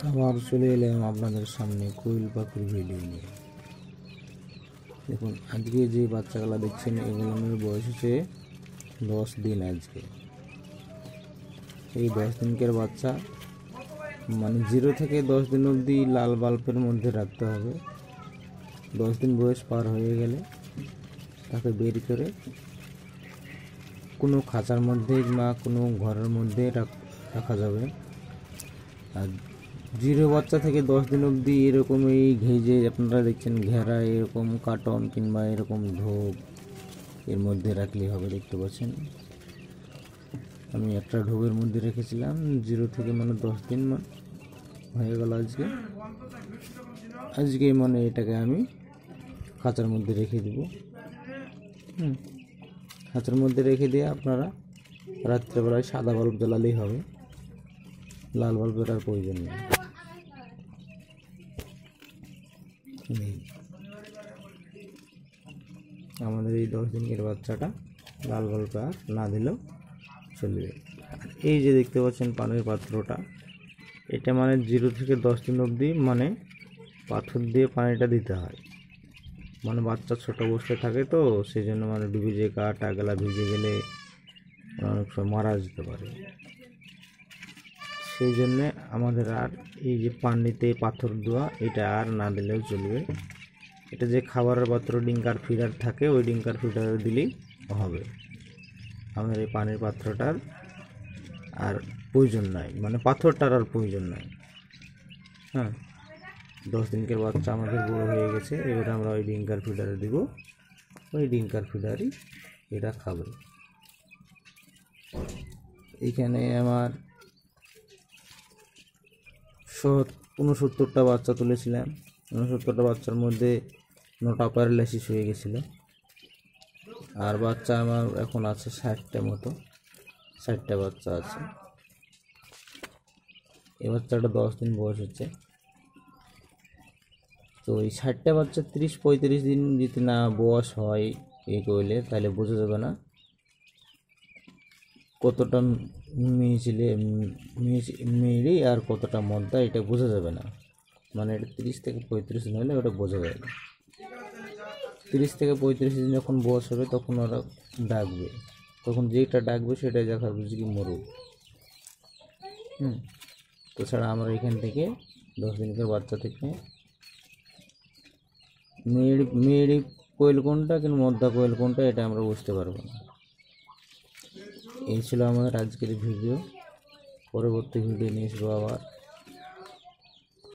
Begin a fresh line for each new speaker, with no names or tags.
আবার চলে এলাম আপনাদের সামনে কোয়েল পাখির ভিডিও নিয়ে। দেখুন, আজকে যে বাচ্চাগুলো দেখছেন এগুলোর বয়স হচ্ছে 10 দিন। আজকে এই 10 দিনকার বাচ্চা মানে 0 থেকে 10 দিন অবধি লাল বাল্বের মধ্যে রাখতে হবে। 10 দিন বয়স পার হয়ে গেলে তাকে বের করে কোনো খাঁচার মধ্যে বা কোনো ঘরের মধ্যে রাখা যাবে। আর 0 বাচ্চা থেকে 10 দিন অবধি এরকম এই ঘেজে আপনারা দেখছেন ঘেরা এরকম কার্টন কিংবা এরকম ঢোক এর মধ্যে রাখলেই হবে। দেখতে পাচ্ছেন আমি একটা ঢোকের মধ্যে রেখেছিলাম 0 থেকে মানে 10 দিন হয়ে গেল। আজকে মানে এটাকে আমি খাঁচার মধ্যে রেখে দিব। খাঁচার মধ্যে রেখে দিয়ে আপনারা রাত্রেবেলায় সাদা বাল্ব জ্বালালেই হবে, লাল বাল্বের আর প্রয়োজন নেই। আমাদের এই 10 দিনের বাচ্চাটা লাল বাল্ব আর না দিলেও চলবে। এই যে দেখতে পাচ্ছেন পানির পাত্রটা, এটা মানে 0 থেকে 10 দিন অবধি মানে পাথর দিয়ে পানিটা দিতে হয়। মানে বাচ্চা ছোট অবস্থায় থাকে তো সেই জন্য মানে ডুবে যে গা গেলা ভিজে গেলে অনেক সময় মারা যেতে পারে। সেই জন্যে আমাদের আর এই যে পানিতে পাথর দেওয়া এটা আর না দিলেও চলবে। এটা যে খাবারের পাত্র ডিঙ্কার ফিডার থাকে ওই ডিঙ্কার ফিডারে দিলেই হবে। আমাদের এই পানির পাত্রটার আর প্রয়োজন নাই, মানে পাথরটার আর প্রয়োজন নাই। 10 দিনকার বাচ্চা আমাদের বড় হয়ে গেছে। এবার আমরা ওই ডিঙ্কার ফিডারে দিব, ওই ডিঙ্কার ফিডারই এটা খাবে। এখানে আমার 69টা বাচ্চা তুলেছিলাম। 69টা বাচ্চার মধ্যে 9টা প্যারালাইসিস হয়ে গেছিলো। আর বাচ্চা আমার এখন আছে 60টা মতো, 60টা বাচ্চা আছে। এই বাচ্চাটা 10 দিন বয়স হচ্ছে। তো এই 60টা বাচ্চা 30-35 দিন যদি না বয়স হয় এ করলে তাহলে বোঝা যাবে না কতটা মেয়েরই আর কতটা মদ্দা, এটা বোঝা যাবে না। মানে এটা 30 থেকে 35 দিন হলে ওটা বোঝা যায় না। 30 থেকে 35 দিন যখন বয়স হবে তখন ওরা ডাকবে, তখন যেটা ডাকবে সেটাই দেখা বুঝি কি মরুক। তাছাড়া আমরা এখান থেকে 10 দিনকার বাচ্চা থেকে মেয়েরই কোয়েল কোনটা কিন্তু মদ্দা কোয়েল কোনটা এটা আমরা বুঝতে পারবো না। এই ছিল আমাদের আজকের ভিডিও। পরবর্তী ভিডিও নিয়ে আসবো আবার।